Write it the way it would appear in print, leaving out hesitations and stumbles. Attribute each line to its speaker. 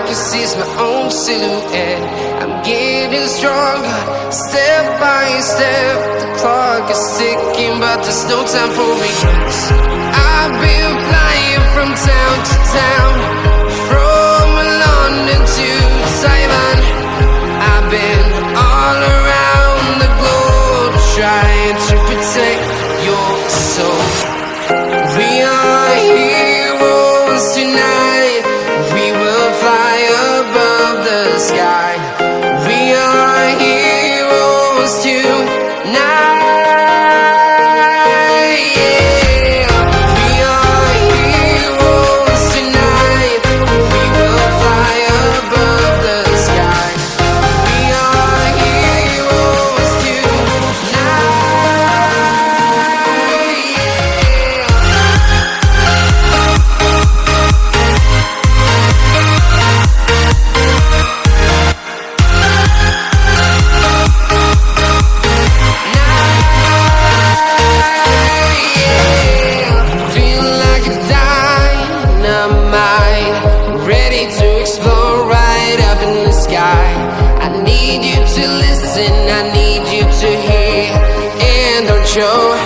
Speaker 1: can see is my own silhouette. I'm getting stronger, step by step. The clock is ticking, but there's no time for me. I've been flying from town to town, from London to Taiwan. I've been all around the globe, trying to protect your soul. We are heroes tonight. We will fly above the sky. We are heroes tonight. Yeah. We are heroes tonight. We will fly above the sky. We are heroes tonight. Feel like a dynamite, ready to explode right up in the sky. I need you to listen, I need you to hear, and don't show